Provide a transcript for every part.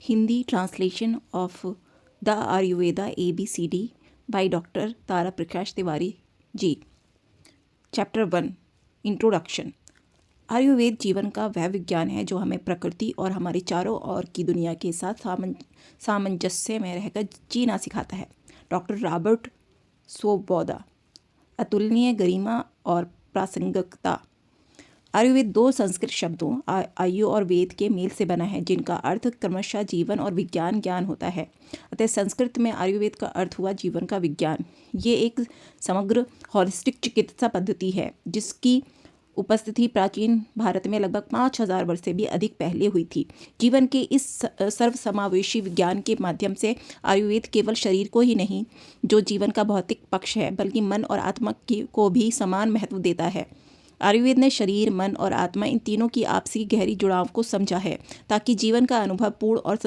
Hindi translation of the Ayurveda ABCD by doctor Tara Prakash Tiwari ji. Chapter 1 introduction. Ayurveda जीवन का वह विज्ञान है जो हमें प्रकृति और हमारे चारों ओर की दुनिया के साथ सामंजस्य में रहकर जीना सिखाता है। Doctor Robert Svoboda. अतुलनीय गरिमा और प्रासंगिकता। आयुर्वेद दो संस्कृत शब्दों आयु और वेद के मेल से बना है, जिनका अर्थ क्रमशः जीवन और विज्ञान ज्ञान होता है। अतः संस्कृत में आयुर्वेद का अर्थ हुआ जीवन का विज्ञान। ये एक समग्र हॉलिस्टिक चिकित्सा पद्धति है जिसकी उपस्थिति प्राचीन भारत में लगभग 5000 वर्ष से भी अधिक पहले हुई थी। जीवन के इस सर्वसमावेशी विज्ञान के माध्यम से आयुर्वेद केवल शरीर को ही नहीं, जो जीवन का भौतिक पक्ष है, बल्कि मन और आत्मा को भी समान महत्व देता है। आयुर्वेद ने शरीर, मन और आत्मा इन तीनों की आपसी गहरी जुड़ाव को समझा है ताकि जीवन का अनुभव पूर्ण और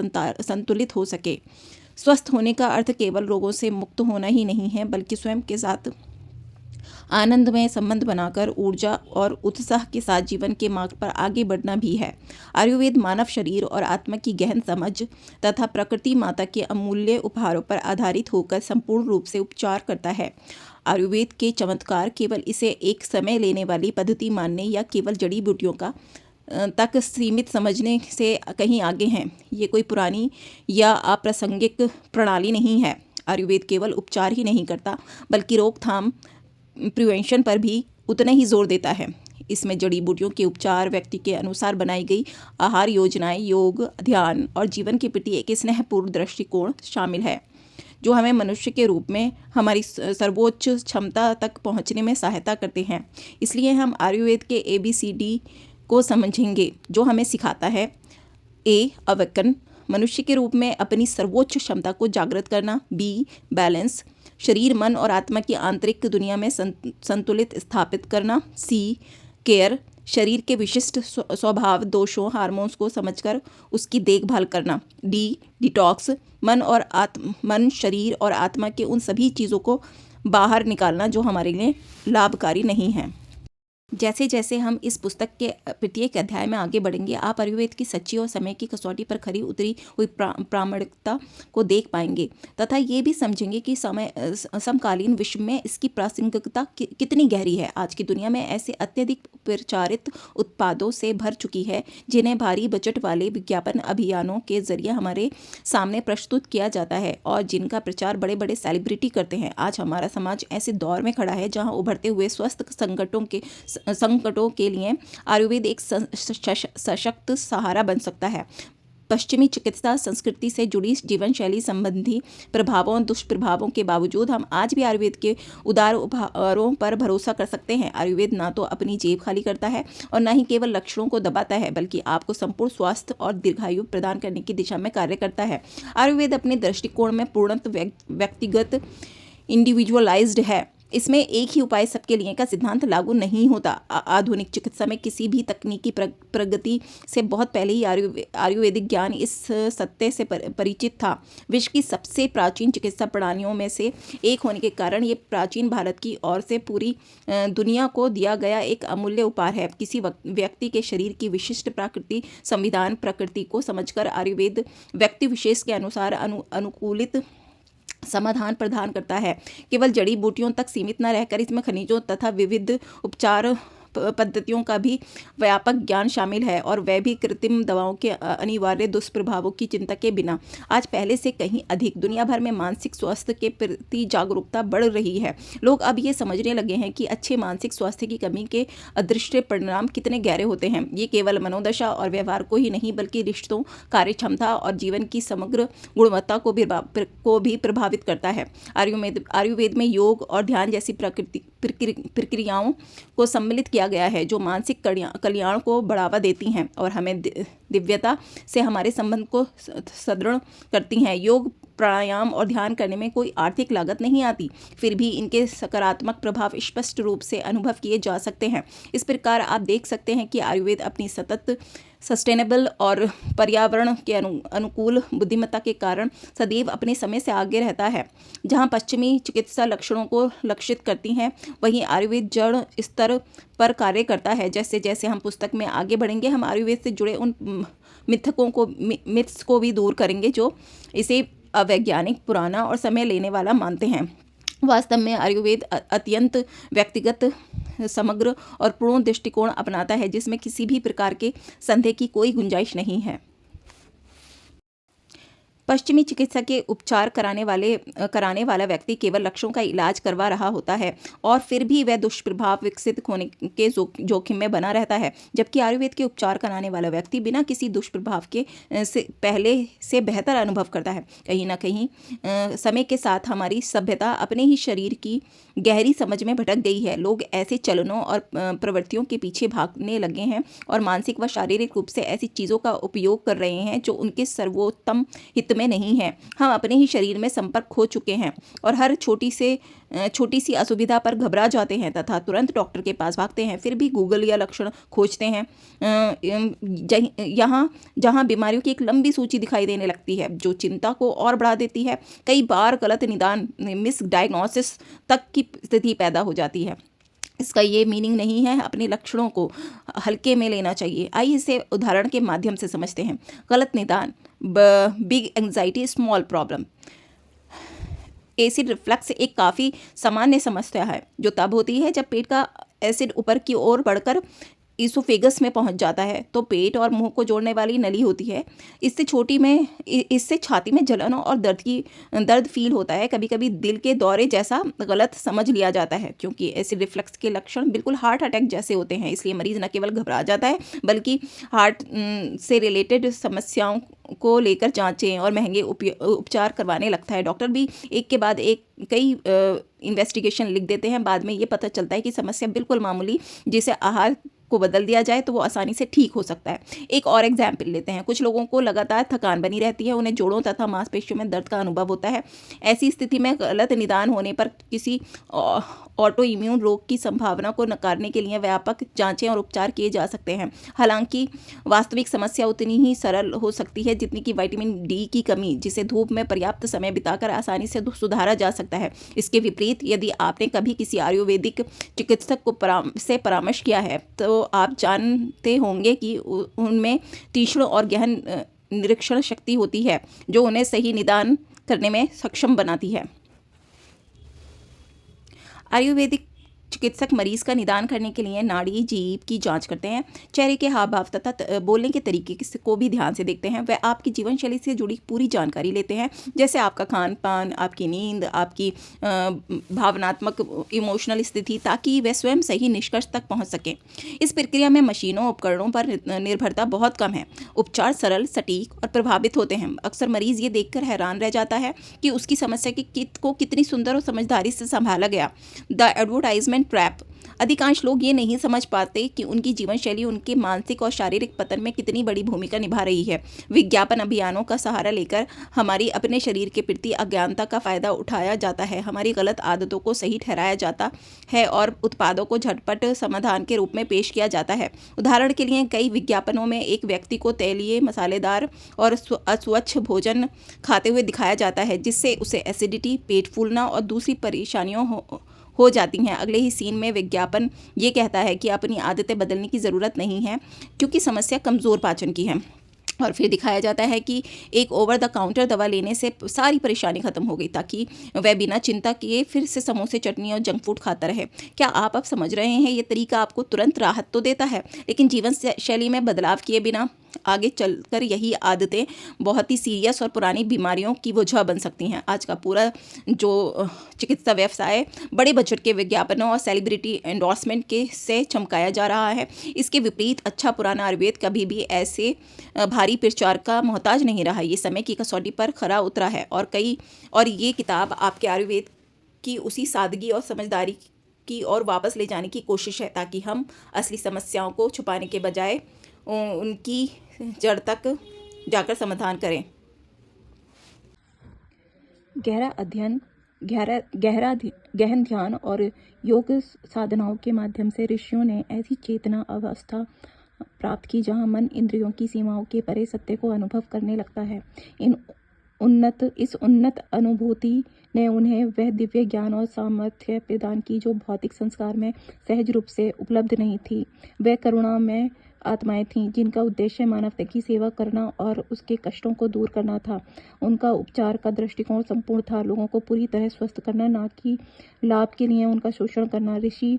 संतुलित हो सके। स्वस्थ होने का अर्थ केवल रोगों से मुक्त होना ही नहीं है, बल्कि स्वयं के साथ आनंदमय संबंध बनाकर ऊर्जा और उत्साह के साथ जीवन के मार्ग पर आगे बढ़ना भी है। आयुर्वेद मानव शरीर और आत्मा की गहन समझ तथा प्रकृति माता के अमूल्य उपहारों पर आधारित होकर संपूर्ण रूप से उपचार करता है। आयुर्वेद के चमत्कार केवल इसे एक समय लेने वाली पद्धति मानने या केवल जड़ी बूटियों का तक सीमित समझने से कहीं आगे हैं। ये कोई पुरानी या अप्रासंगिक प्रणाली नहीं है। आयुर्वेद केवल उपचार ही नहीं करता, बल्कि रोकथाम प्रिवेंशन पर भी उतना ही जोर देता है। इसमें जड़ी बूटियों के उपचार, व्यक्ति के अनुसार बनाई गई आहार योजनाएं, योग, ध्यान और जीवन के प्रति एक स्नेहपूर्ण दृष्टिकोण शामिल है, जो हमें मनुष्य के रूप में हमारी सर्वोच्च क्षमता तक पहुंचने में सहायता करते हैं। इसलिए हम आयुर्वेद के ABCD को समझेंगे, जो हमें सिखाता है। A अवकन, मनुष्य के रूप में अपनी सर्वोच्च क्षमता को जागृत करना। B बैलेंस, शरीर, मन और आत्मा की आंतरिक दुनिया में संतुलित स्थापित करना। C केयर, शरीर के विशिष्ट स्वभाव, दोषों, हार्मोन्स को समझकर उसकी देखभाल करना। D डिटॉक्स, मन, शरीर और आत्मा के उन सभी चीज़ों को बाहर निकालना जो हमारे लिए लाभकारी नहीं है। जैसे जैसे हम इस पुस्तक के प्रत्येक अध्याय में आगे बढ़ेंगे, आप आयुर्वेद की सच्ची और समय की कसौटी पर खरी उतरी हुई प्रामाणिकता को देख पाएंगे तथा ये भी समझेंगे कि समकालीन विश्व में इसकी प्रासंगिकता कितनी गहरी है। आज की दुनिया में ऐसे अत्यधिक प्रचारित उत्पादों से भर चुकी है जिन्हें भारी बजट वाले विज्ञापन अभियानों के जरिए हमारे सामने प्रस्तुत किया जाता है और जिनका प्रचार बड़े बड़े सेलिब्रिटी करते हैं। आज हमारा समाज ऐसे दौर में खड़ा है जहाँ उभरते हुए स्वास्थ्य संकटों के लिए आयुर्वेद एक सशक्त सहारा बन सकता है। पश्चिमी चिकित्सा संस्कृति से जुड़ी जीवन शैली संबंधी प्रभावों और दुष्प्रभावों के बावजूद हम आज भी आयुर्वेद के उदार उपहारों पर भरोसा कर सकते हैं। आयुर्वेद ना तो अपनी जेब खाली करता है और ना ही केवल लक्षणों को दबाता है, बल्कि आपको संपूर्ण स्वास्थ्य और दीर्घायु प्रदान करने की दिशा में कार्य करता है। आयुर्वेद अपने दृष्टिकोण में पूर्णतः व्यक्तिगत इंडिविजुअलाइज्ड है। इसमें एक ही उपाय सबके लिए का सिद्धांत लागू नहीं होता। आधुनिक चिकित्सा में किसी भी तकनीकी प्रगति से बहुत पहले ही आयुर्वेदिक ज्ञान इस सत्य से परिचित था। विश्व की सबसे प्राचीन चिकित्सा प्रणालियों में से एक होने के कारण ये प्राचीन भारत की ओर से पूरी दुनिया को दिया गया एक अमूल्य उपहार है। किसी व्यक्ति के शरीर की विशिष्ट प्रकृति को समझकर आयुर्वेद व्यक्ति विशेष के अनुसार अनुकूलित समाधान प्रदान करता है। केवल जड़ी बूटियों तक सीमित न रहकर इसमें खनिजों तथा विविध उपचार पद्धतियों का भी व्यापक ज्ञान शामिल है, और वह भी कृत्रिम दवाओं के अनिवार्य दुष्प्रभावों की चिंता के बिना। आज पहले से कहीं अधिक दुनिया भर में मानसिक स्वास्थ्य के प्रति जागरूकता बढ़ रही है। लोग अब ये समझने लगे हैं कि अच्छे मानसिक स्वास्थ्य की कमी के अदृश्य परिणाम कितने गहरे होते हैं। ये केवल मनोदशा और व्यवहार को ही नहीं, बल्कि रिश्तों, कार्यक्षमता और जीवन की समग्र गुणवत्ता को भी प्रभावित करता है। आयुर्वेद में योग और ध्यान जैसी प्रक्रियाओं को सम्मिलित किया गया है जो मानसिक कल्याण को बढ़ावा देती हैं और हमें दिव्यता से हमारे संबंध को सुदृढ़ करती हैं। योग, प्राणायाम और ध्यान करने में कोई आर्थिक लागत नहीं आती, फिर भी इनके सकारात्मक प्रभाव स्पष्ट रूप से अनुभव किए जा सकते हैं। इस प्रकार आप देख सकते हैं कि आयुर्वेद अपनी सतत सस्टेनेबल और पर्यावरण के अनुकूल बुद्धिमत्ता के कारण सदैव अपने समय से आगे रहता है। जहां पश्चिमी चिकित्सा लक्षणों को लक्षित करती हैं, वहीं आयुर्वेद जड़ स्तर पर कार्य करता है। जैसे जैसे हम पुस्तक में आगे बढ़ेंगे, हम आयुर्वेद से जुड़े उन मिथ्स को भी दूर करेंगे जो इसे अवैज्ञानिक, पुराना और समय लेने वाला मानते हैं। वास्तव में आयुर्वेद अत्यंत व्यक्तिगत, समग्र और पूर्ण दृष्टिकोण अपनाता है जिसमें किसी भी प्रकार के संदेह की कोई गुंजाइश नहीं है। पश्चिमी चिकित्सा के उपचार कराने वाला व्यक्ति केवल लक्षणों का इलाज करवा रहा होता है और फिर भी वह दुष्प्रभाव विकसित होने के जोखिम में बना रहता है, जबकि आयुर्वेद के उपचार कराने वाला व्यक्ति बिना किसी दुष्प्रभाव के से पहले से बेहतर अनुभव करता है। कहीं ना कहीं समय के साथ हमारी सभ्यता अपने ही शरीर की गहरी समझ में भटक गई है। लोग ऐसे चलनों और प्रवृत्तियों के पीछे भागने लगे हैं और मानसिक व शारीरिक रूप से ऐसी चीज़ों का उपयोग कर रहे हैं जो उनके सर्वोत्तम हित में नहीं है। हम अपने ही शरीर में संपर्क खो चुके हैं और हर छोटी सी असुविधा पर घबरा जाते हैं तथा तुरंत डॉक्टर के पास भागते हैं। फिर भी गूगल या लक्षण खोजते हैं जहाँ बीमारियों की एक लंबी सूची दिखाई देने लगती है जो चिंता को और बढ़ा देती है। कई बार गलत निदान, मिस डायग्नोसिस तक की स्थिति पैदा हो जाती है। इसका ये मीनिंग नहीं है अपने लक्षणों को हल्के में लेना चाहिए। आइए इसे उदाहरण के माध्यम से समझते हैं। गलत निदान, big anxiety, small problem. Acid reflux एक काफ़ी सामान्य समस्या है जो तब होती है जब पेट का एसिड ऊपर की ओर बढ़कर इसोफेगस में पहुंच जाता है तो पेट और मुंह को जोड़ने वाली नली होती है। इससे छाती में जलन और दर्द फील होता है। कभी कभी दिल के दौरे जैसा गलत समझ लिया जाता है क्योंकि एसिड रिफ्लक्स के लक्षण बिल्कुल हार्ट अटैक जैसे होते हैं। इसलिए मरीज न केवल घबरा जाता है बल्कि हार्ट से रिलेटेड समस्याओं को लेकर जांचें और महंगे उपचार करवाने लगता है। डॉक्टर भी एक के बाद एक कई इन्वेस्टिगेशन लिख देते हैं। बाद में ये पता चलता है कि समस्या बिल्कुल मामूली, जिसे आहार को बदल दिया जाए तो वो आसानी से ठीक हो सकता है। एक और एग्जाम्पल लेते हैं। कुछ लोगों को लगातार थकान बनी रहती है, उन्हें जोड़ों तथा मांसपेशियों में दर्द का अनुभव होता है। ऐसी स्थिति में गलत निदान होने पर किसी ऑटो इम्यून रोग की संभावना को नकारने के लिए व्यापक जांचें और उपचार किए जा सकते हैं। हालांकि वास्तविक समस्या उतनी ही सरल हो सकती है जितनी कि विटामिन डी की कमी, जिसे धूप में पर्याप्त समय बिताकर आसानी से सुधारा जा सकता है। इसके विपरीत यदि आपने कभी किसी आयुर्वेदिक चिकित्सक को परामर्श किया है तो आप जानते होंगे कि उनमें तीक्ष्ण और गहन निरीक्षण शक्ति होती है जो उन्हें सही निदान करने में सक्षम बनाती है। आयुर्वेदिक चिकित्सक मरीज का निदान करने के लिए नाड़ी, जीभ की जांच करते हैं, चेहरे के हाव भाव तथा बोलने के तरीके को भी ध्यान से देखते हैं। वह आपकी जीवन शैली से जुड़ी पूरी जानकारी लेते हैं, जैसे आपका खान पान, आपकी नींद, आपकी भावनात्मक इमोशनल स्थिति, ताकि वह स्वयं सही निष्कर्ष तक पहुंच सकें। इस प्रक्रिया में मशीनों उपकरणों पर निर्भरता बहुत कम है। उपचार सरल, सटीक और प्रभावित होते हैं। अक्सर मरीज ये देखकर हैरान रह जाता है कि उसकी समस्या को कितनी सुंदर और समझदारी से संभाला गया। The advertisement trap. अधिकांश लोग ये नहीं समझ पाते कि उनकी जीवन शैली उनके मानसिक और शारीरिक पतन में कितनी बड़ी भूमिका निभा रही है। विज्ञापन अभियानों का सहारा लेकर हमारी अपने शरीर के प्रति अज्ञानता का फायदा उठाया जाता है। हमारी गलत आदतों को सही ठहराया जाता है और उत्पादों को झटपट समाधान के रूप में पेश किया जाता है। उदाहरण के लिए कई विज्ञापनों में एक व्यक्ति को तैलीय, मसालेदार और अस्वच्छ भोजन खाते हुए दिखाया जाता है जिससे उसे एसिडिटी, पेट फूलना और दूसरी परेशानियों हो जाती हैं। अगले ही सीन में विज्ञापन ये कहता है कि अपनी आदतें बदलने की ज़रूरत नहीं है क्योंकि समस्या कमज़ोर पाचन की है। और फिर दिखाया जाता है कि एक ओवर द काउंटर दवा लेने से सारी परेशानी खत्म हो गई ताकि वह बिना चिंता किए फिर से समोसे, चटनी और जंक फूड खाता रहे। क्या आप अब समझ रहे हैं? ये तरीका आपको तुरंत राहत तो देता है, लेकिन जीवन शैली में बदलाव किए बिना आगे चलकर यही आदतें बहुत ही सीरियस और पुरानी बीमारियों की वजह बन सकती हैं। आज का पूरा जो चिकित्सा व्यवसाय बड़े बजट के विज्ञापनों और सेलिब्रिटी एंडोर्समेंट से चमकाया जा रहा है। इसके विपरीत अच्छा पुराना आयुर्वेद कभी भी ऐसे भारी प्रचार का मोहताज नहीं रहा। ये समय की कसौटी पर खरा उतरा है और ये किताब आपके आयुर्वेद की उसी सादगी और समझदारी की ओर वापस ले जाने की कोशिश है ताकि हम असली समस्याओं को छुपाने के बजाय उनकी जड़ तक जाकर समाधान करें। गहन ध्यान और योग साधनाओं के माध्यम से ऋषियों ने ऐसी चेतना अवस्था प्राप्त की जहां मन इंद्रियों की सीमाओं के परे सत्य को अनुभव करने लगता है। इस उन्नत अनुभूति ने उन्हें वह दिव्य ज्ञान और सामर्थ्य प्रदान की जो भौतिक संस्कार में सहज रूप से उपलब्ध नहीं थी। वह करुणा में आत्माएं थीं जिनका उद्देश्य मानवता की सेवा करना और उसके कष्टों को दूर करना था। उनका उपचार का दृष्टिकोण संपूर्ण था, लोगों को पूरी तरह स्वस्थ करना, ना कि लाभ के लिए उनका शोषण करना। ऋषि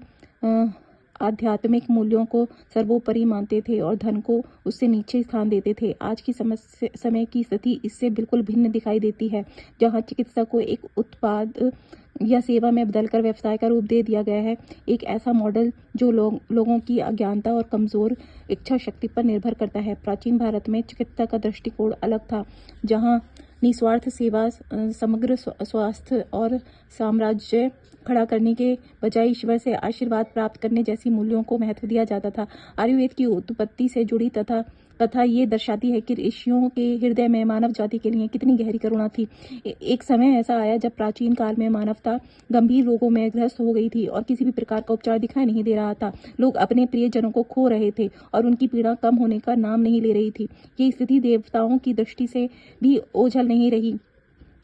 आध्यात्मिक मूल्यों को सर्वोपरि मानते थे और धन को उससे नीचे स्थान देते थे। आज की समय की स्थिति इससे बिल्कुल भिन्न दिखाई देती है, जहाँ चिकित्सा को एक उत्पाद या सेवा में बदलकर व्यवसाय का रूप दे दिया गया है। एक ऐसा मॉडल जो लोगों की अज्ञानता और कमजोर इच्छा शक्ति पर निर्भर करता है। प्राचीन भारत में चिकित्सा का दृष्टिकोण अलग था, जहाँ निस्वार्थ सेवा, समग्र स्वास्थ्य और साम्राज्य खड़ा करने के बजाय ईश्वर से आशीर्वाद प्राप्त करने जैसी मूल्यों को महत्व दिया जाता था। आयुर्वेद की उत्पत्ति से जुड़ी कथा ये दर्शाती है कि ऋषियों के हृदय में मानव जाति के लिए कितनी गहरी करुणा थी। एक समय ऐसा आया जब प्राचीन काल में मानवता गंभीर रोगों में ग्रस्त हो गई थी और किसी भी प्रकार का उपचार दिखाई नहीं दे रहा था। लोग अपने प्रियजनों को खो रहे थे और उनकी पीड़ा कम होने का नाम नहीं ले रही थी। ये स्थिति देवताओं की दृष्टि से भी ओझल नहीं रही।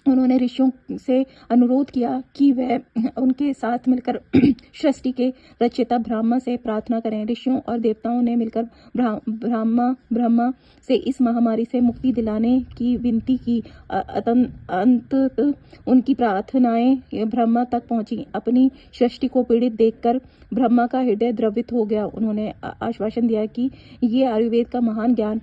उन्होंने ऋषियों से अनुरोध किया कि वह उनके साथ मिलकर सृष्टि के रचयिता ब्रह्मा से प्रार्थना करें। ऋषियों और देवताओं ने मिलकर ब्रह्मा से इस महामारी से मुक्ति दिलाने की विनती की। अंततः उनकी प्रार्थनाएं ब्रह्मा तक पहुंची। अपनी सृष्टि को पीड़ित देखकर ब्रह्मा का हृदय द्रवित हो गया। उन्होंने आश्वासन दिया कि ये आयुर्वेद का महान ज्ञान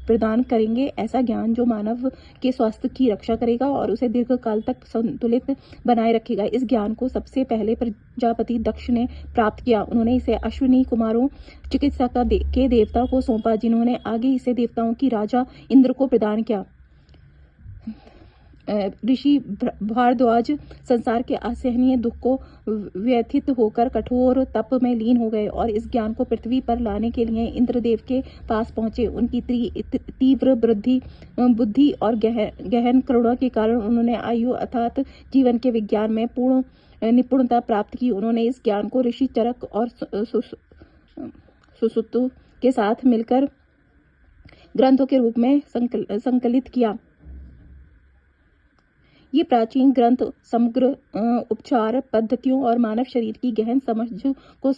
प्रदान करेंगे, ऐसा ज्ञान जो मानव के स्वास्थ्य की रक्षा करेगा और उसे दीर्घ काल तक संतुलित बनाए रखेगा। इस ज्ञान को सबसे पहले प्रजापति दक्ष ने प्राप्त किया। उन्होंने इसे अश्विनी कुमारों चिकित्सा के देवता को सौंपा, जिन्होंने आगे इसे देवताओं की राजा इंद्र को प्रदान किया। ऋषि भारद्वाज संसार के असहनीय दुख को व्यथित होकर कठोर तप में लीन हो गए और इस ज्ञान को पृथ्वी पर लाने के लिए इंद्रदेव के पास पहुंचे। उनकी तीव्र बुद्धि और गहन करुणा के कारण उन्होंने आयु अर्थात जीवन के विज्ञान में पूर्ण निपुणता प्राप्त की। उन्होंने इस ज्ञान को ऋषि चरक और सुश्रुत के साथ मिलकर ग्रंथों के रूप में संकलित किया। ये प्राचीन ग्रंथ समग्र उपचार पद्धतियों और मानव शरीर की गहन समझ को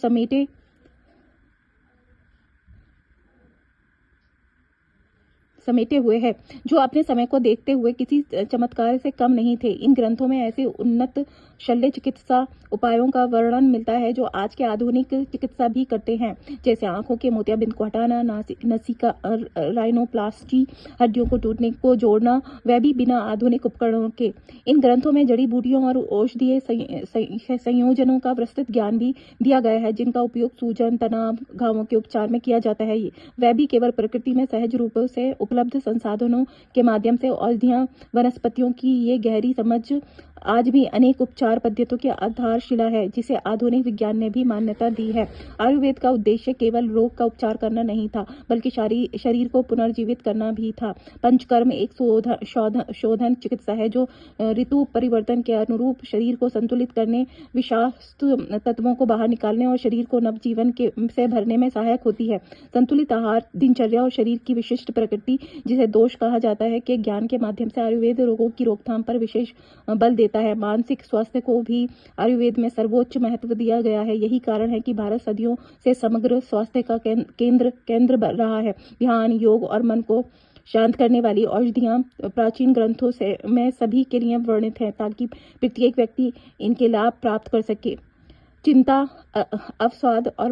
समेटे हुए है, जो अपने समय को देखते हुए किसी चमत्कार से कम नहीं थे। इन ग्रंथों में ऐसे उन्नत शल्य चिकित्सा उपायों का वर्णन मिलता है जो आज के आधुनिक चिकित्सा भी करते हैं, जैसे आंखों के मोतियाबिंद को हटाना, नसिका राइनोप्लास्टी, हड्डियों को टूटने को जोड़ना, वह भी बिना आधुनिक उपकरणों के। इन ग्रंथों में जड़ी बूटियों और औषधीय संयोजनों का विस्तृत ज्ञान भी दिया गया है, जिनका उपयोग सूजन, तनाव, घावों के उपचार में किया जाता है। वह भी केवल प्रकृति में सहज रूप से उपलब्ध संसाधनों के माध्यम से। औषधियां, वनस्पतियों की ये गहरी समझ आज भी अनेक उपचार पद्धतियों की आधारशिला है, जिसे आधुनिक विज्ञान ने भी मान्यता दी है। आयुर्वेद का उद्देश्य केवल रोग का उपचार करना नहीं था, बल्कि शरीर को पुनर्जीवित करना भी था। पंचकर्म एक शोधन चिकित्सा है जो ऋतु परिवर्तन के अनुरूप शरीर को संतुलित करने, विषाक्त तत्वों को बाहर निकालने और शरीर को नवजीवन से भरने में सहायक होती है। संतुलित आहार, दिनचर्या और शरीर की विशिष्ट प्रकृति, जिसे दोष कहा जाता है, के ज्ञान के माध्यम से आयुर्वेद रोगों की रोकथाम पर विशेष बल देता है। मानसिक स्वास्थ्य को भी आयुर्वेद में सर्वोच्च महत्व दिया गया है। यही कारण है कि भारत सदियों से समग्र स्वास्थ्य का केंद्र रहा है। ध्यान, योग और मन को शांत करने वाली औषधियां प्राचीन ग्रंथों में सभी के लिए वर्णित हैं, ताकि प्रत्येक व्यक्ति इनके लाभ प्राप्त कर सके। चिंता, अवसाद और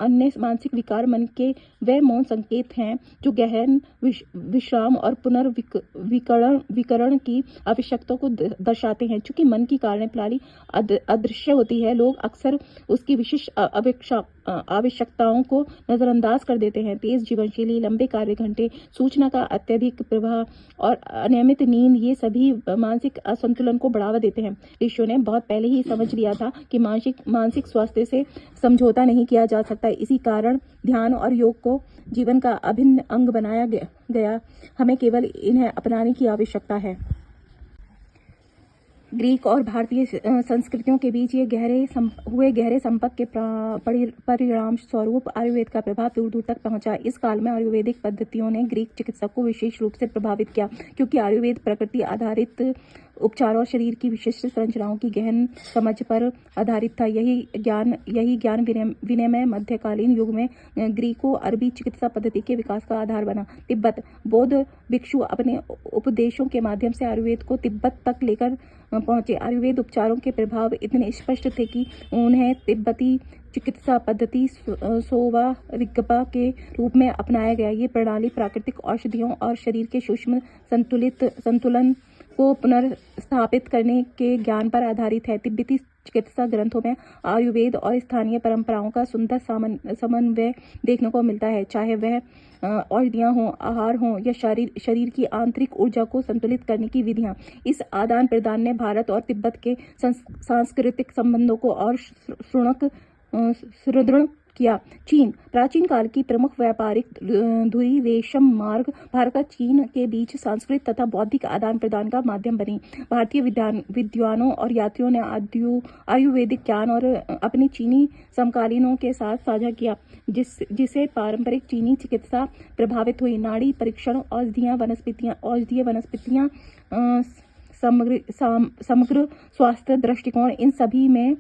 अन्य मानसिक विकार मन के वह मौन संकेत हैं जो गहन विश्राम और पुनर्विकरण की आवश्यकता को दर्शाते हैं। चूंकि मन की कार्यप्रणाली अदृश्य होती है, लोग अक्सर उसकी विशिष्ट आवश्यकताओं को नजरअंदाज कर देते हैं। तेज जीवनशैली, लंबे कार्य घंटे, सूचना का अत्यधिक प्रवाह और अनियमित नींद, ये सभी मानसिक असंतुलन को बढ़ावा देते हैं। ऋषियों ने बहुत पहले ही समझ लिया था कि मानसिक स्वास्थ्य से समझौता नहीं किया जा सकता। इसी कारण ध्यान और योग को जीवन का अभिन्न अंग बनाया गया। हमें केवल इन्हें अपनाने की आवश्यकता है। ग्रीक और भारतीय संस्कृतियों के बीच ये गहरे संपर्क के परिणाम स्वरूप आयुर्वेद का प्रभाव दूर दूर तक पहुंचा। इस काल में आयुर्वेदिक पद्धतियों ने ग्रीक चिकित्सा को विशेष रूप से प्रभावित किया, क्योंकि आयुर्वेद प्रकृति आधारित उपचार और शरीर की विशिष्ट संरचनाओं की गहन समझ पर आधारित था। यही ज्ञान विनिमय मध्यकालीन युग में ग्रीको अरबी चिकित्सा पद्धति के विकास का आधार बना। तिब्बत बौद्ध भिक्षु अपने उपदेशों के माध्यम से आयुर्वेद को तिब्बत तक लेकर पहुंचे। आयुर्वेद उपचारों के प्रभाव इतने स्पष्ट थे कि उन्हें तिब्बती चिकित्सा पद्धति सोवा रिगपा के रूप में अपनाया गया। ये प्रणाली प्राकृतिक औषधियों और शरीर के सूक्ष्म संतुलन को पुनर्स्थापित करने के ज्ञान पर आधारित है। तिब्बती चिकित्सा ग्रंथों में आयुर्वेद और स्थानीय परंपराओं का सुंदर समन्वय देखने को मिलता है, चाहे वह औषधियाँ हों, आहार हों या शरीर की आंतरिक ऊर्जा को संतुलित करने की विधियाँ। इस आदान प्रदान ने भारत और तिब्बत के सांस्कृतिक संबंधों को और सुदृढ़ किया। चीन प्राचीन काल की प्रमुख व्यापारिक धुरी रेशम मार्ग भारत और चीन के बीच सांस्कृतिक तथा बौद्धिक आदान प्रदान का माध्यम बनी। भारतीय विद्वानों और यात्रियों ने आयुर्वेदिक ज्ञान और अपनी चीनी समकालीनों के साथ साझा किया, जिसे पारंपरिक चीनी चिकित्सा प्रभावित हुई। नाड़ी परीक्षण, औषधीय वनस्पतियाँ, समग्र स्वास्थ्य दृष्टिकोण, इन सभी में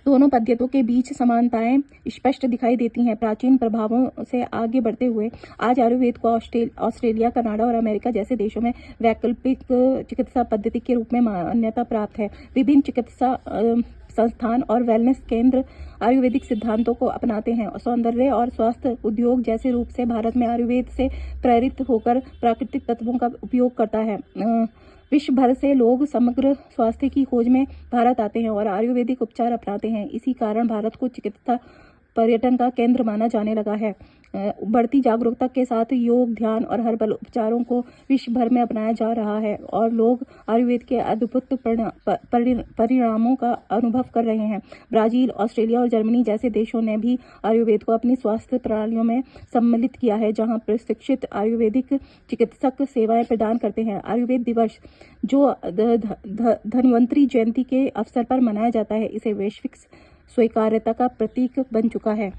दोनों पद्धतियों के बीच समानताएं स्पष्ट दिखाई देती हैं। प्राचीन प्रभावों से आगे बढ़ते हुए आज आयुर्वेद को ऑस्ट्रेलिया, कनाडा और अमेरिका जैसे देशों में वैकल्पिक चिकित्सा पद्धति के रूप में मान्यता प्राप्त है। विभिन्न चिकित्सा संस्थान और वेलनेस केंद्र आयुर्वेदिक सिद्धांतों को अपनाते हैं। सौंदर्य और स्वास्थ्य उद्योग जैसे रूप से भारत में आयुर्वेद से प्रेरित होकर प्राकृतिक तत्वों का उपयोग करता है। विश्व भर से लोग समग्र स्वास्थ्य की खोज में भारत आते हैं और आयुर्वेदिक उपचार अपनाते हैं। इसी कारण भारत को चिकित्सा पर्यटन का केंद्र माना जाने लगा है। बढ़ती जागरूकता के साथ योग, ध्यान और हर्बल उपचारों को विश्व भर में अपनाया जा रहा है और लोग आयुर्वेद के अद्भुत परिणामों का अनुभव कर रहे हैं। ब्राजील, ऑस्ट्रेलिया और जर्मनी जैसे देशों ने भी आयुर्वेद को अपनी स्वास्थ्य प्रणालियों में सम्मिलित किया है, जहां प्रशिक्षित आयुर्वेदिक चिकित्सक सेवाएं प्रदान करते हैं। आयुर्वेद दिवस, जो धन्वंतरी जयंती के अवसर पर मनाया जाता है, इसे वैश्विक स्वीकार्यता का प्रतीक बन चुका है।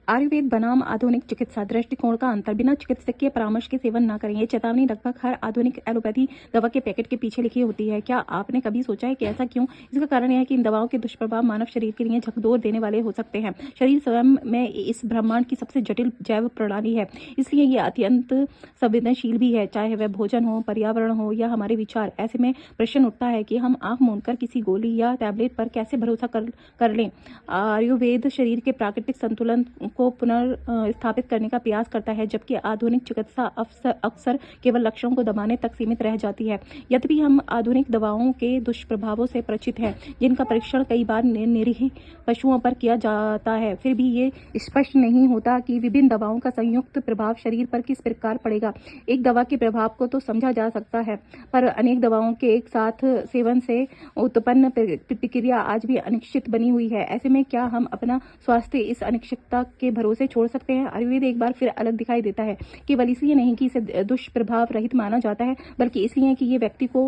आयुर्वेद बनाम आधुनिक चिकित्सा दृष्टिकोण का अंतर। बिना चिकित्सकीय परामर्श के सेवन न करें, ये चेतावनी लगभग हर आधुनिक एलोपैथी दवा के पैकेट के पीछे लिखी होती है। क्या आपने कभी सोचा है कि ऐसा क्यों? इसका कारण यह है कि इन दवाओं के दुष्प्रभाव मानव शरीर के लिए झकझोर देने वाले हो सकते हैं। शरीर स्वयं में इस ब्रह्मांड की सबसे जटिल जैव प्रणाली है, इसलिए ये अत्यंत संवेदनशील भी है, चाहे वह भोजन हो, पर्यावरण हो या हमारे विचार। ऐसे में प्रश्न उठता है कि हम आंख मूंदकर किसी गोली या टैबलेट पर कैसे भरोसा कर लें। आयुर्वेद शरीर के प्राकृतिक संतुलन को पुनर्स्थापित करने का प्रयास करता है, जबकि आधुनिक चिकित्सा अक्सर केवल लक्षणों को दबाने तक सीमित रह जाती है। यद्यपि हम आधुनिक दवाओं के दुष्प्रभावों से परिचित हैं, जिनका परीक्षण कई बार निरीह पशुओं पर किया जाता है, फिर भी ये स्पष्ट नहीं होता कि विभिन्न दवाओं का संयुक्त प्रभाव शरीर पर किस प्रकार पड़ेगा। एक दवा के प्रभाव को तो समझा जा सकता है, पर अनेक दवाओं के एक साथ सेवन से उत्पन्न प्रतिक्रिया आज भी अनिश्चित बनी हुई है। ऐसे में क्या हम अपना स्वास्थ्य इस अनिश्चितता के भरोसे छोड़ सकते हैं? आयुर्वेद एक बार फिर अलग दिखाई देता है, केवल इसलिए नहीं कि इसे दुष्प्रभाव रहित माना जाता है, बल्कि इसलिए कि ये व्यक्ति को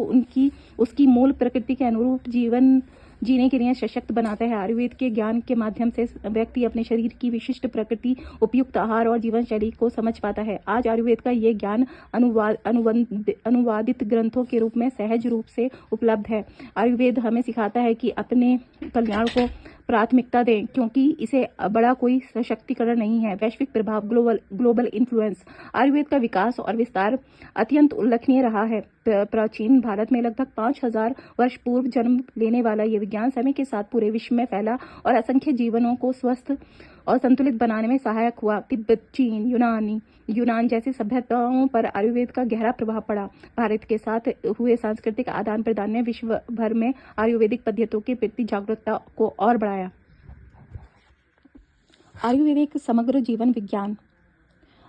उसकी मूल प्रकृति के अनुरूप जीवन जीने के लिए सशक्त बनाता है। आयुर्वेद के ज्ञान के माध्यम से व्यक्ति अपने शरीर की विशिष्ट प्रकृति, उपयुक्त आहार और जीवन शैली को समझ पाता है। आज आयुर्वेद का ये ज्ञान अनुवादित ग्रंथों के रूप में सहज रूप से उपलब्ध है। आयुर्वेद हमें सिखाता है कि अपने कल्याण को प्राथमिकता दें, क्योंकि इसे बड़ा कोई सशक्तिकरण नहीं है। वैश्विक प्रभाव, ग्लोबल इन्फ्लुएंस। आयुर्वेद का विकास और विस्तार अत्यंत उल्लेखनीय रहा है। प्राचीन भारत में लगभग 5000 वर्ष पूर्व जन्म लेने वाला ये विज्ञान समय के साथ पूरे विश्व में फैला और असंख्य जीवनों को स्वस्थ और संतुलित बनाने में सहायक हुआ। तिब्बत, चीन, यूनान जैसी सभ्यताओं पर आयुर्वेद का गहरा प्रभाव पड़ा। भारत के साथ हुए सांस्कृतिक आदान प्रदान ने विश्व भर में आयुर्वेदिक पद्धतियों के प्रति जागरूकता को और बढ़ाया। आयुर्वेद एक समग्र जीवन विज्ञान।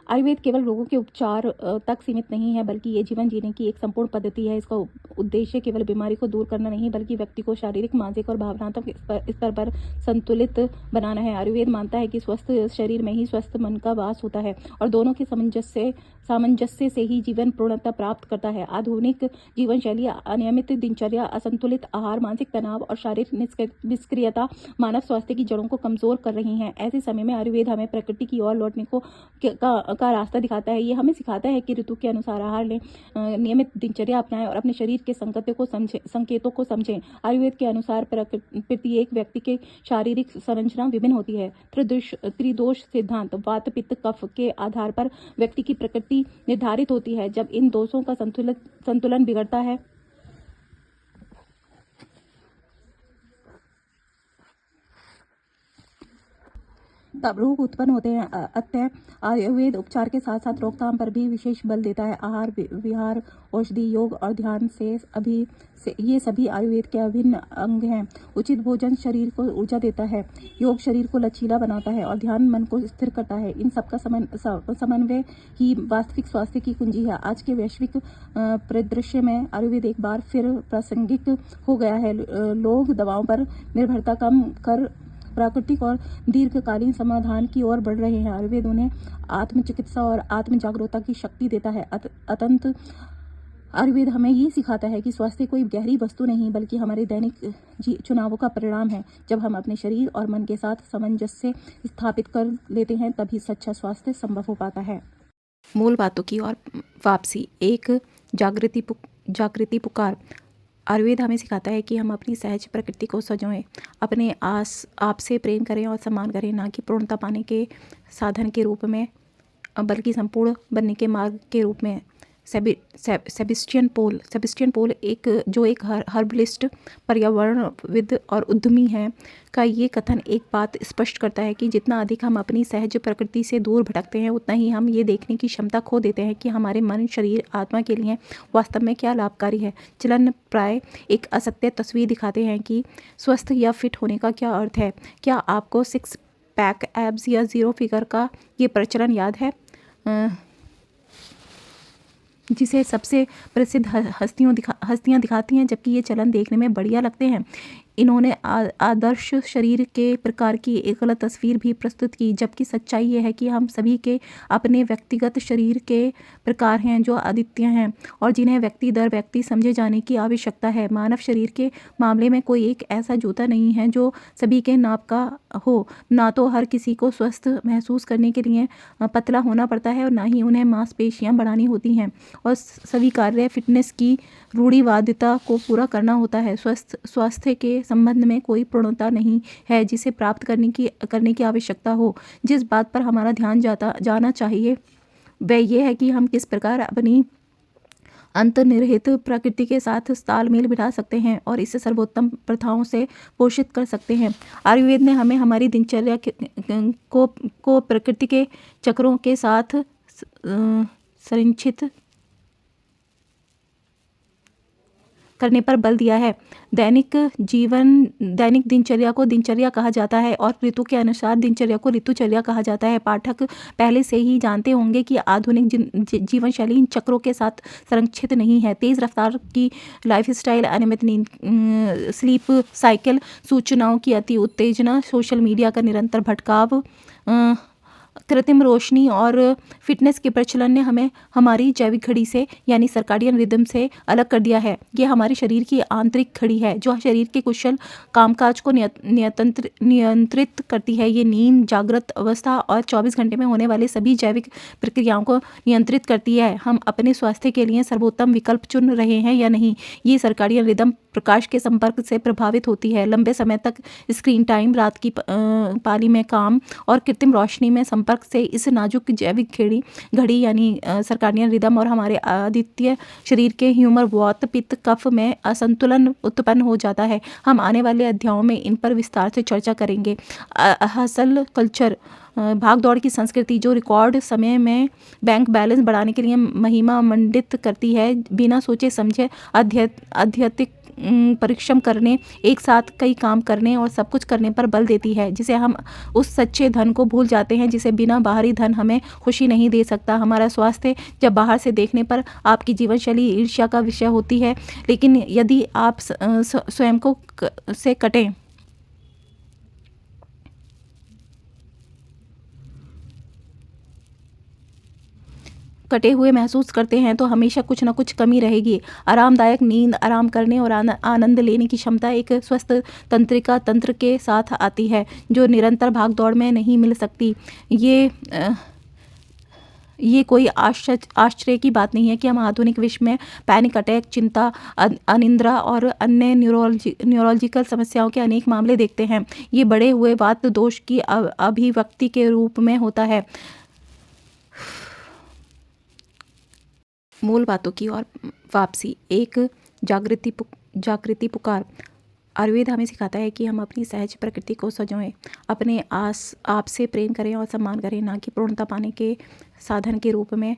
आयुर्वेद केवल रोगों के उपचार तक सीमित नहीं है, बल्कि ये जीवन जीने की एक संपूर्ण पद्धति है। इसका उद्देश्य केवल बीमारी को दूर करना नहीं, बल्कि व्यक्ति को शारीरिक, मानसिक और भावनात्मक स्तर पर संतुलित बनाना है। आयुर्वेद मानता है कि स्वस्थ शरीर में ही स्वस्थ मन का वास होता है और दोनों के सामंजस्य से ही जीवन पूर्णता प्राप्त करता है। आधुनिक जीवन शैली, अनियमित दिनचर्या, असंतुलित आहार, मानसिक तनाव और शारीरिक निष्क्रियता मानव स्वास्थ्य की जड़ों को कमजोर कर रही हैं। ऐसे समय में आयुर्वेद हमें प्रकृति की ओर लौटने का रास्ता दिखाता है। ये हमें सिखाता है कि ऋतु के अनुसार आहार लें, नियमित दिनचर्या अपनाएं और अपने शरीर के संकेतों को समझें। आयुर्वेद के अनुसार प्रत्येक व्यक्ति के शारीरिक संरचना विभिन्न होती है। त्रिदोष सिद्धांत, वात पित्त कफ के आधार पर व्यक्ति की प्रकृति निर्धारित होती है। जब इन दोषों का संतुलन बिगड़ता है तब रोग उत्पन्न होते हैं। अतः आयुर्वेद उपचार के साथ साथ रोकथाम पर भी विशेष बल देता है। आहार विहार, औषधि, योग और ध्यान ये सभी आयुर्वेद के अभिन्न अंग हैं। उचित भोजन शरीर को ऊर्जा देता है, योग शरीर को लचीला बनाता है और ध्यान मन को स्थिर करता है। इन सबका समन्वय ही वास्तविक स्वास्थ्य की कुंजी है। आज के वैश्विक परिदृश्य में आयुर्वेद एक बार फिर प्रासंगिक हो गया है। लोग दवाओं पर निर्भरता कम कर प्राकृतिक और दीर्घकालीन समाधान की ओर बढ़ रहे हैं। आयुर्वेद उन्हें आत्म चिकित्सा और आत्म जागरूकता की शक्ति देता है। अतंत आयुर्वेद हमें ये सिखाता है कि स्वास्थ्य कोई गहरी वस्तु नहीं बल्कि हमारे दैनिक चुनावों का परिणाम है। जब हम अपने शरीर और मन के साथ सामंजस्य स्थापित कर लेते हैं तभी सच्चा स्वास्थ्य संभव हो पाता है। मूल बातों की ओर वापसी, एक जागृति पुकार। आयुर्वेद हमें सिखाता है कि हम अपनी सहज प्रकृति को सजोएं, अपने आप से प्रेम करें और सम्मान करें, ना कि पूर्णता पाने के साधन के रूप में बल्कि संपूर्ण बनने के मार्ग के रूप में। सेबेस्टियन पोल एक हर्बलिस्ट, पर्यावरणविद और उद्यमी हैं का ये कथन एक बात स्पष्ट करता है कि जितना अधिक हम अपनी सहज प्रकृति से दूर भटकते हैं उतना ही हम ये देखने की क्षमता खो देते हैं कि हमारे मन, शरीर, आत्मा के लिए वास्तव में क्या लाभकारी है। चलन प्राय एक असत्य तस्वीर दिखाते हैं कि स्वस्थ या फिट होने का क्या अर्थ है। क्या आपको 6 पैक एब्स या 0 फिगर का ये प्रचलन याद है जिसे सबसे प्रसिद्ध हस्तियां दिखाती हैं, जबकि ये चलन देखने में बढ़िया लगते हैं। इन्होंने आदर्श शरीर के प्रकार की एक गलत तस्वीर भी प्रस्तुत की, जबकि सच्चाई ये है कि हम सभी के अपने व्यक्तिगत शरीर के प्रकार हैं जो अद्वितीय हैं और जिन्हें व्यक्ति दर व्यक्ति समझे जाने की आवश्यकता है। मानव शरीर के मामले में कोई एक ऐसा जूता नहीं है जो सभी के नाप का हो। ना तो हर किसी को स्वस्थ महसूस करने के लिए पतला होना पड़ता है और ना ही उन्हें मांसपेशियां बढ़ानी होती हैं और स्वीकार्य फिटनेस की रूढ़िवादिता को पूरा करना होता है। स्वास्थ्य के संबंध में कोई पूर्णता नहीं है जिसे प्राप्त करने की आवश्यकता हो। जिस बात पर हमारा ध्यान जाना चाहिए वह यह है कि हम किस प्रकार अपनी अंतर्निहित प्रकृति के साथ तालमेल बिठा सकते हैं और इसे सर्वोत्तम प्रथाओं से पोषित कर सकते हैं। आयुर्वेद ने हमें हमारी दिनचर्या को प्रकृति के चक्रों के साथ संरक्षित करने पर बल दिया है। दैनिक दिनचर्या को दिनचर्या कहा जाता है और ऋतु के अनुसार दिनचर्या को ऋतुचर्या कहा जाता है। पाठक पहले से ही जानते होंगे कि आधुनिक जीवन शैली इन चक्रों के साथ संरक्षित नहीं है। तेज रफ्तार की लाइफस्टाइल, अनियमित नींद, स्लीप साइकिल, सूचनाओं की अति उत्तेजना, सोशल मीडिया का निरंतर भटकाव, कृत्रिम रोशनी और फिटनेस के प्रचलन ने हमें हमारी जैविक घड़ी से यानी सर्काडियन रिदम से अलग कर दिया है। ये हमारे शरीर की आंतरिक घड़ी है जो शरीर के कुशल कामकाज को नियंत्रित करती है। ये नींद, जागृत अवस्था और 24 घंटे में होने वाले सभी जैविक प्रक्रियाओं को नियंत्रित करती है। हम अपने स्वास्थ्य के लिए सर्वोत्तम विकल्प चुन रहे हैं या नहीं, ये सर्काडियन रिदम प्रकाश के संपर्क से प्रभावित होती है। लंबे समय तक स्क्रीन टाइम, रात की पाली में काम और कृत्रिम रोशनी में संपर्क से इस नाजुक जैविक घड़ी यानी सर्काडियन रिदम और हमारे आदित्य शरीर के ह्यूमर, वात, पित्त, कफ में असंतुलन उत्पन्न हो जाता है। हम आने वाले अध्यायों में इन पर विस्तार से चर्चा करेंगे। हसल कल्चर, भाग दौड़ की संस्कृति जो रिकॉर्ड समय में बैंक बैलेंस बढ़ाने के लिए महिमा मंडित करती है, बिना सोचे समझे आध्यात्मिक परिश्रम करने, एक साथ कई काम करने और सब कुछ करने पर बल देती है, जिसे हम उस सच्चे धन को भूल जाते हैं जिसे बिना बाहरी धन हमें खुशी नहीं दे सकता। हमारा स्वास्थ्य जब बाहर से देखने पर आपकी जीवन शैली ईर्ष्या का विषय होती है, लेकिन यदि आप स्वयं को से कटें कटे हुए महसूस करते हैं तो हमेशा कुछ ना कुछ कमी रहेगी। आरामदायक नींद, आराम करने और आनंद लेने की क्षमता एक स्वस्थ तंत्रिका तंत्र के साथ आती है, जो निरंतर भाग-दौड़ में नहीं मिल सकती। ये कोई आश्चर्य की बात नहीं है कि हम आधुनिक विश्व में पैनिक अटैक, चिंता, अनिद्रा और अन्य न्यूरोलॉजिकल समस्याओं के अनेक मामले देखते हैं। ये बढ़े हुए वात दोष की अभिव्यक्ति के रूप में होता है। मूल बातों की ओर वापसी। एक जागृति पुकार। आयुर्वेद हमें सिखाता है कि हम अपनी सहज प्रकृति को सजोएं, अपने आप से प्रेम करें और सम्मान करें, ना कि पूर्णता पाने के साधन के रूप में,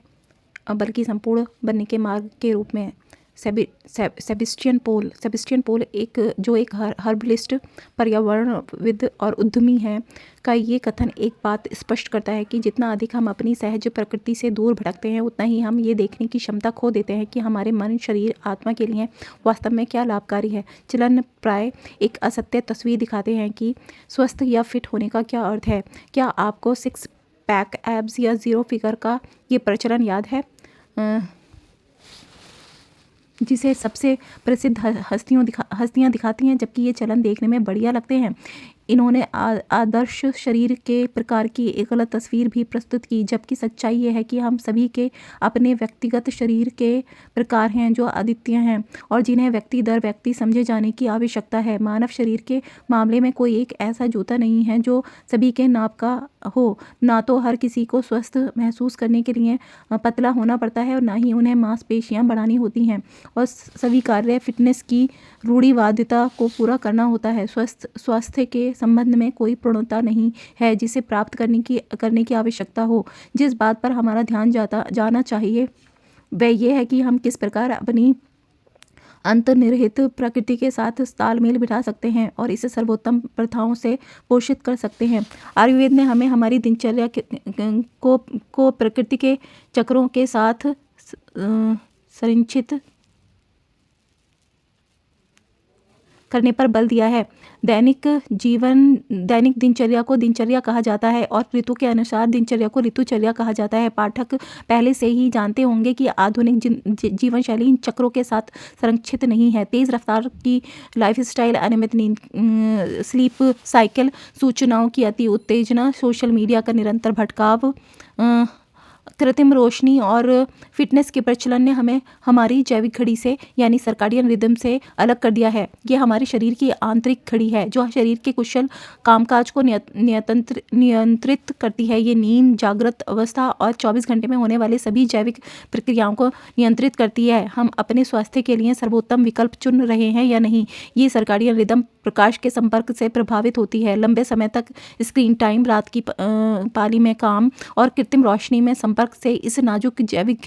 बल्कि संपूर्ण बनने के मार्ग के रूप में। सेबेस्टियन पोल एक हर्बलिस्ट, पर्यावरणविद और उद्यमी है, का ये कथन एक बात स्पष्ट करता है कि जितना अधिक हम अपनी सहज प्रकृति से दूर भटकते हैं, उतना ही हम ये देखने की क्षमता खो देते हैं कि हमारे मन, शरीर, आत्मा के लिए वास्तव में क्या लाभकारी है। चलन प्राय एक असत्य तस्वीर दिखाते हैं कि स्वस्थ या फिट होने का क्या अर्थ है। क्या आपको 6 पैक एब्स या 0 फिगर का ये प्रचलन याद है, जिसे सबसे प्रसिद्ध हस्तियां दिखाती हैं, जबकि ये चलन देखने में बढ़िया लगते हैं। इन्होंने आदर्श शरीर के प्रकार की एक गलत तस्वीर भी प्रस्तुत की, जबकि सच्चाई ये है कि हम सभी के अपने व्यक्तिगत शरीर के प्रकार हैं जो अद्वितीय हैं और जिन्हें व्यक्ति दर व्यक्ति समझे जाने की आवश्यकता है। मानव शरीर के मामले में कोई एक ऐसा जूता नहीं है जो सभी के नाप का हो। ना तो हर किसी को स्वस्थ महसूस करने के लिए पतला होना पड़ता है और ना ही उन्हें मांसपेशियां बढ़ानी होती हैं और स्वीकार्य फिटनेस की रूढ़िवादिता को पूरा करना होता है। स्वास्थ्य के संबंध में कोई पूर्णता नहीं है जिसे प्राप्त करने की आवश्यकता हो। जिस बात पर हमारा ध्यान जाना चाहिए वह यह है कि हम किस प्रकार अपनी अंतर्निहित प्रकृति के साथ तालमेल बिठा सकते हैं और इसे सर्वोत्तम प्रथाओं से पोषित कर सकते हैं। आयुर्वेद ने हमें हमारी दिनचर्या को प्रकृति के चक्रों के साथ संरचित करने पर बल दिया है। दैनिक दिनचर्या को दिनचर्या कहा जाता है और ऋतु के अनुसार दिनचर्या को ऋतुचर्या कहा जाता है। पाठक पहले से ही जानते होंगे कि आधुनिक जीवन शैली इन चक्रों के साथ संरक्षित नहीं है। तेज रफ्तार की लाइफस्टाइल, अनियमित नींद, स्लीप साइकिल, सूचनाओं की अति उत्तेजना, सोशल मीडिया का निरंतर भटकाव, कृत्रिम रोशनी और फिटनेस के प्रचलन ने हमें हमारी जैविक घड़ी से यानी सर्काडियन रिदम से अलग कर दिया है। ये हमारे शरीर की आंतरिक घड़ी है जो शरीर के कुशल कामकाज को नियंत्रित करती है। ये नींद, जागृत अवस्था और 24 घंटे में होने वाले सभी जैविक प्रक्रियाओं को नियंत्रित करती है। हम अपने स्वास्थ्य के लिए सर्वोत्तम विकल्प चुन रहे हैं या नहीं, ये सर्काडियन रिदम प्रकाश के संपर्क से प्रभावित होती है। लंबे समय तक स्क्रीन टाइम, रात की पाली में काम और कृत्रिम रोशनी में संपर्क से इस नाजुक जैविक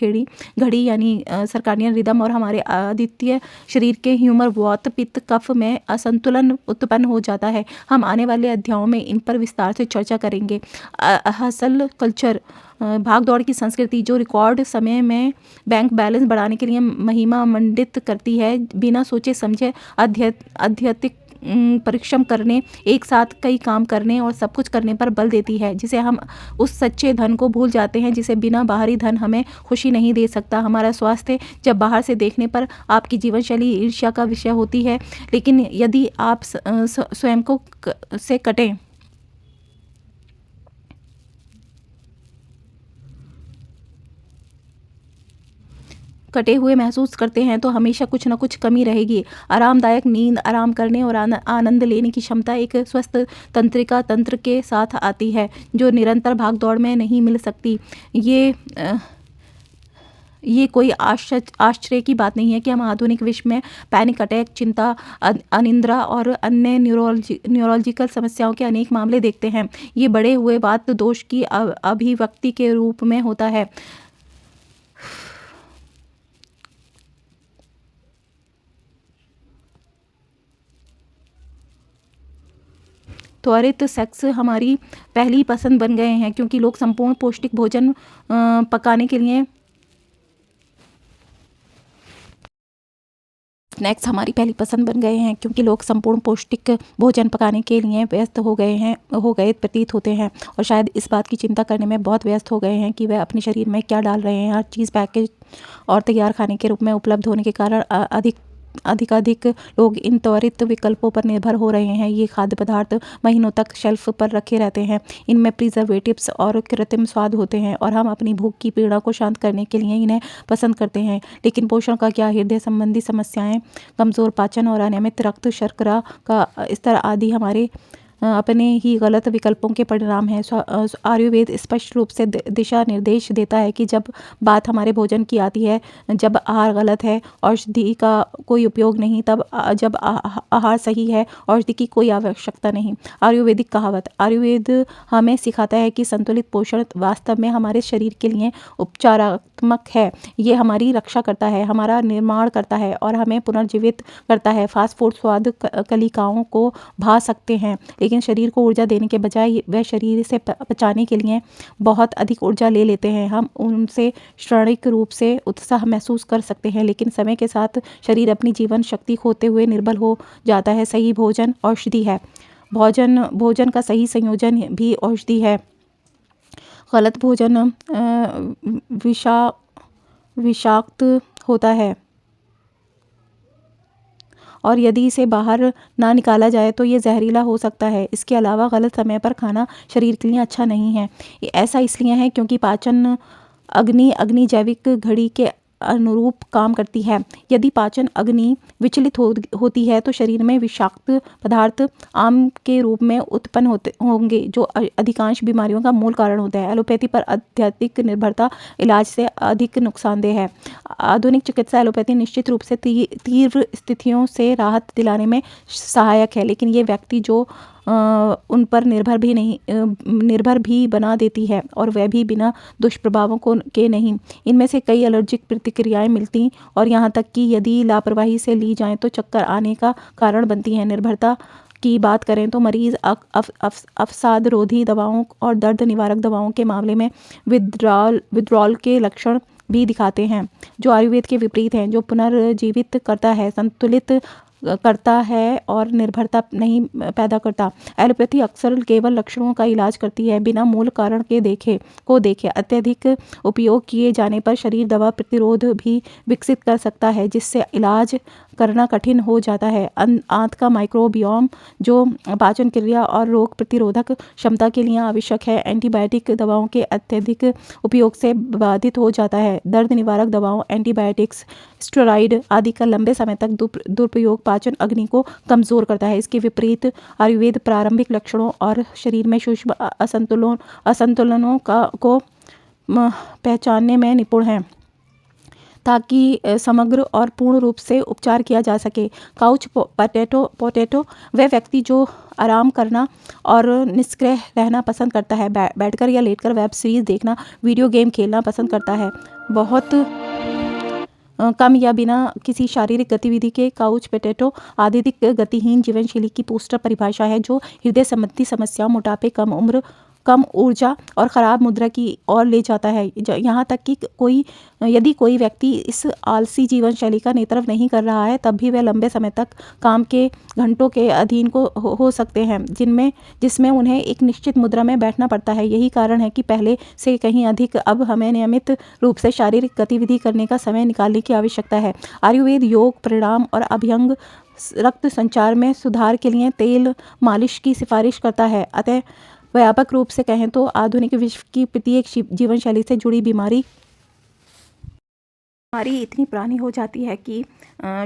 घड़ी यानी सर्काडियन रिदम और हमारे आदित्य शरीर के ह्यूमर, वात, पित्त, कफ में असंतुलन उत्पन्न हो जाता है। हम आने वाले अध्यायों में इन पर विस्तार से चर्चा करेंगे। हसल कल्चर, भाग दौड़ की संस्कृति जो रिकॉर्ड समय में बैंक बैलेंस बढ़ाने के लिए महिमा मंडित करती है, बिना सोचे समझे अत्यधिक परिश्रम करने, एक साथ कई काम करने और सब कुछ करने पर बल देती है, जिसे हम उस सच्चे धन को भूल जाते हैं जिसे बिना बाहरी धन हमें खुशी नहीं दे सकता। हमारा स्वास्थ्य जब बाहर से देखने पर आपकी जीवन शैली ईर्ष्या का विषय होती है, लेकिन यदि आप स्वयं को से कटें कटे हुए महसूस करते हैं तो हमेशा कुछ ना कुछ कमी रहेगी। आरामदायक नींद, आराम करने और आनंद लेने की क्षमता एक स्वस्थ तंत्रिका तंत्र के साथ आती है, जो निरंतर भाग दौड़ में नहीं मिल सकती। ये कोई आश्चर्य की बात नहीं है कि हम आधुनिक विश्व में पैनिक अटैक, चिंता, अनिद्रा और अन्य न्यूरोलॉजिकल समस्याओं के अनेक मामले देखते हैं। ये बढ़े हुए वात दोष की अभिव्यक्ति के रूप में होता है। त्वरित सेक्स हमारी पहली पसंद बन गए हैं क्योंकि लोग संपूर्ण पौष्टिक भोजन पकाने के लिए स्नैक्स हमारी पहली पसंद बन गए हैं, क्योंकि लोग संपूर्ण पौष्टिक भोजन पकाने के लिए व्यस्त हो गए प्रतीत होते हैं, और शायद इस बात की चिंता करने में बहुत व्यस्त हो गए हैं कि वह अपने शरीर में क्या डाल रहे हैं। हर चीज़ पैकेज और तैयार खाने के रूप में उपलब्ध होने के कारण अधिक लोग इन त्वरित विकल्पों पर निर्भर हो रहे हैं। ये खाद्य पदार्थ महीनों तक शेल्फ पर रखे रहते हैं, इनमें प्रिजर्वेटिव्स और कृत्रिम स्वाद होते हैं, और हम अपनी भूख की पीड़ा को शांत करने के लिए इन्हें पसंद करते हैं। लेकिन पोषण का क्या? हृदय संबंधी समस्याएं, कमज़ोर पाचन और अनियमित रक्त शर्करा का स्तर आदि हमारे अपने ही गलत विकल्पों के परिणाम हैं। आयुर्वेद स्पष्ट रूप से दिशा निर्देश देता है कि जब बात हमारे भोजन की आती है, जब आहार गलत है, औषधि का कोई उपयोग नहीं, तब जब आहार सही है, औषधि की कोई आवश्यकता नहीं। आयुर्वेदिक कहावत। आयुर्वेद हमें सिखाता है कि संतुलित पोषण वास्तव में हमारे शरीर के लिए उपचारात्मक है। ये हमारी रक्षा करता है, हमारा निर्माण करता है और हमें पुनर्जीवित करता है। फास्ट फूड स्वाद कलिकाओं को भा सकते हैं, लेकिन शरीर को ऊर्जा देने के बजाय वह शरीर से पचाने के लिए बहुत अधिक ऊर्जा ले लेते हैं। हम उनसे क्षणिक रूप से उत्साह महसूस कर सकते हैं, लेकिन समय के साथ शरीर अपनी जीवन शक्ति खोते हुए निर्बल हो जाता है। सही भोजन औषधि है। भोजन का सही संयोजन भी औषधि है। गलत भोजन विषाक्त होता है, और यदि इसे बाहर ना निकाला जाए तो ये जहरीला हो सकता है। इसके अलावा गलत समय पर खाना शरीर के लिए अच्छा नहीं है। ऐसा इसलिए है क्योंकि पाचन अग्नि जैविक घड़ी के अनुरूप काम करती है। यदि पाचन अग्नि विचलित होती है तो शरीर में विषाक्त पदार्थ आम के रूप में उत्पन्न होंगे, जो अधिकांश बीमारियों का मूल कारण होता है। एलोपैथी पर अत्यधिक निर्भरता इलाज से अधिक नुकसानदेह है। आधुनिक चिकित्सा एलोपैथी निश्चित रूप से तीव्र स्थितियों से राहत दिलाने में सहायक है, लेकिन ये व्यक्ति जो उन पर निर्भर भी बना देती है, और वह भी बिना दुष्प्रभावों के नहीं। इनमें से कई एलर्जिक प्रतिक्रियाएं मिलती, और यहाँ तक कि यदि लापरवाही से ली जाएं तो चक्कर आने का कारण बनती हैं। निर्भरता की बात करें तो मरीज अवसाद रोधी दवाओं और दर्द निवारक दवाओं के मामले में विड्रॉल के लक्षण भी दिखाते हैं, जो आयुर्वेद के विपरीत हैं, जो पुनर्जीवित करता है, संतुलित करता है और निर्भरता नहीं पैदा करता। एलोपैथी अक्सर केवल लक्षणों का इलाज करती है, बिना मूल कारण के देखे। अत्यधिक उपयोग किए जाने पर शरीर दवा प्रतिरोध भी विकसित कर सकता है, जिससे इलाज करना कठिन हो जाता है। आंत का माइक्रोबियोम, जो पाचन क्रिया और रोग प्रतिरोधक क्षमता के लिए आवश्यक है, एंटीबायोटिक दवाओं के अत्यधिक उपयोग से बाधित हो जाता है। दर्द निवारक दवाओं, एंटीबायोटिक्स, स्टेरॉइड आदि का लंबे समय तक दुरुपयोग पाचन अग्नि को कमज़ोर करता है। इसके विपरीत आयुर्वेद प्रारंभिक लक्षणों और शरीर में सूक्ष्म असंतुलनों को पहचानने में निपुण है, ताकि समग्र और पूर्ण रूप से उपचार किया जा सके। काउच पोटैटो वह व्यक्ति जो आराम करना और निष्क्रिय रहना पसंद करता है, बैठकर या लेटकर वेब सीरीज देखना, वीडियो गेम खेलना पसंद करता है, बहुत कम या बिना किसी शारीरिक गतिविधि के। काउच पोटैटो अत्यधिक गतिहीन जीवनशैली की पोस्टर परिभाषा है, जो हृदय संबंधी समस्याओं, मोटापे, कम उम्र, कम ऊर्जा और ख़राब मुद्रा की ओर ले जाता है। यहाँ तक कि यदि कोई व्यक्ति इस आलसी जीवन शैली का नेतृत्व नहीं कर रहा है, तब भी वह लंबे समय तक काम के घंटों के अधीन हो सकते हैं, जिसमें उन्हें एक निश्चित मुद्रा में बैठना पड़ता है। यही कारण है कि पहले से कहीं अधिक अब हमें नियमित रूप से शारीरिक गतिविधि करने का समय निकालने की आवश्यकता है। आयुर्वेद योग, प्राणायाम और अभ्यंग रक्त संचार में सुधार के लिए तेल मालिश की सिफारिश करता है। अतः व्यापक रूप से कहें तो आधुनिक विश्व की प्रत्येक जीवन शैली से जुड़ी बीमारी इतनी पुरानी हो जाती है कि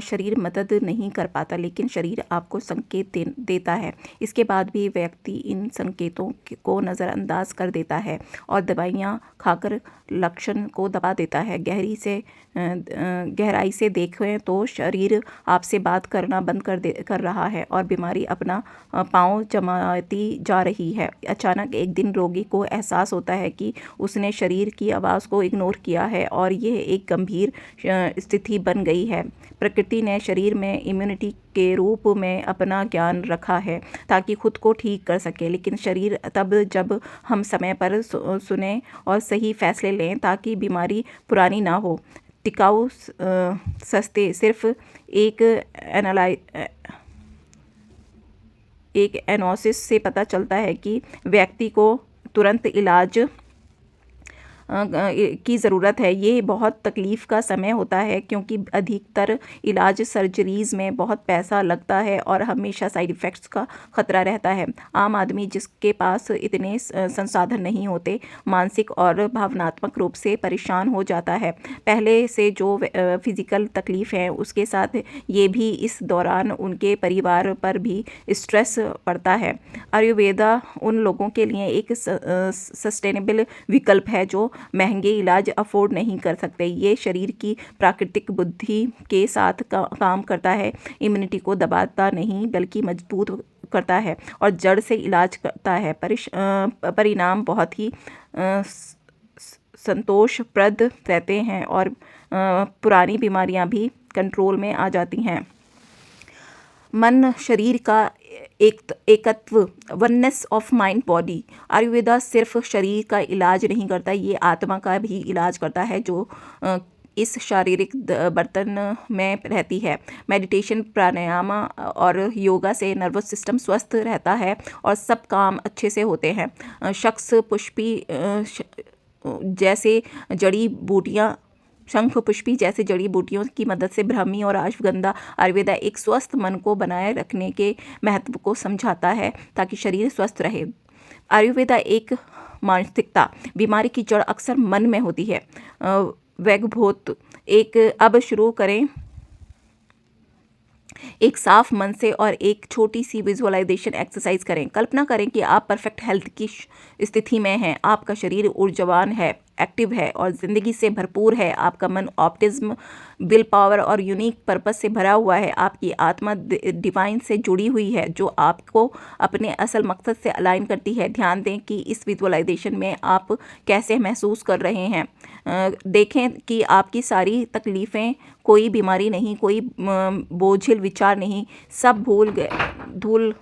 शरीर मदद नहीं कर पाता, लेकिन शरीर आपको संकेत देता है। इसके बाद भी व्यक्ति इन संकेतों को नज़रअंदाज कर देता है और दवाइयाँ खाकर लक्षण को दबा देता है। गहराई से देखें तो शरीर आपसे बात करना बंद कर रहा है और बीमारी अपना पाँव जमाती जा रही है। अचानक एक दिन रोगी को एहसास होता है कि उसने शरीर की आवाज़ को इग्नोर किया है और यह एक गंभीर स्थिति बन गई है। प्रकृति ने शरीर में इम्यूनिटी के रूप में अपना ज्ञान रखा है ताकि खुद को ठीक कर सके, लेकिन शरीर तब जब हम समय पर सुने और सही फैसले लें ताकि बीमारी पुरानी ना हो। टिकाऊ सस्ते सिर्फ एक एनालिसिस से पता चलता है कि व्यक्ति को तुरंत इलाज की ज़रूरत है। ये बहुत तकलीफ़ का समय होता है क्योंकि अधिकतर इलाज सर्जरीज़ में बहुत पैसा लगता है और हमेशा साइड इफ़ेक्ट्स का ख़तरा रहता है। आम आदमी जिसके पास इतने संसाधन नहीं होते मानसिक और भावनात्मक रूप से परेशान हो जाता है। पहले से जो फिज़िकल तकलीफ़ है उसके साथ ये भी इस दौरान उनके परिवार पर भी स्ट्रेस पड़ता है। आयुर्वेदा उन लोगों के लिए एक सस्टेनेबल विकल्प है जो महंगे इलाज अफोर्ड नहीं कर सकते। ये शरीर की प्राकृतिक बुद्धि के साथ काम करता है, इम्यूनिटी को दबाता नहीं बल्कि मजबूत करता है और जड़ से इलाज करता है। परिणाम बहुत ही संतोषप्रद रहते हैं और पुरानी बीमारियां भी कंट्रोल में आ जाती हैं। मन शरीर का एकत्व, oneness of mind body. Ayurveda सिर्फ शरीर का इलाज नहीं करता, ये आत्मा का भी इलाज करता है जो इस शारीरिक बर्तन में रहती है। मेडिटेशन, प्राणायाम और योगा से नर्वस सिस्टम स्वस्थ रहता है और सब काम अच्छे से होते हैं। शख्स पुष्पी जैसे जड़ी बूटियाँ शंख पुष्पी जैसे जड़ी बूटियों की मदद से ब्राह्मी और अश्वगंधा। आयुर्वेदा एक स्वस्थ मन को बनाए रखने के महत्व को समझाता है ताकि शरीर स्वस्थ रहे। आयुर्वेदा एक मानसिकता, बीमारी की जड़ अक्सर मन में होती है। वैगभोत अब शुरू करें एक साफ मन से और एक छोटी सी विजुअलाइजेशन एक्सरसाइज करें। कल्पना करें कि आप परफेक्ट हेल्थ की स्थिति में हैं, आपका शरीर ऊर्जावान है, एक्टिव है और ज़िंदगी से भरपूर है। आपका मन ऑप्टिज्म, विल पावर और यूनिक पर्पस से भरा हुआ है। आपकी आत्मा डिवाइन से जुड़ी हुई है जो आपको अपने असल मकसद से अलाइन करती है। ध्यान दें कि इस विजुअलाइजेशन में आप कैसे महसूस कर रहे हैं। देखें कि आपकी सारी तकलीफ़ें, कोई बीमारी नहीं, कोई बोझिल विचार नहीं, सब धूल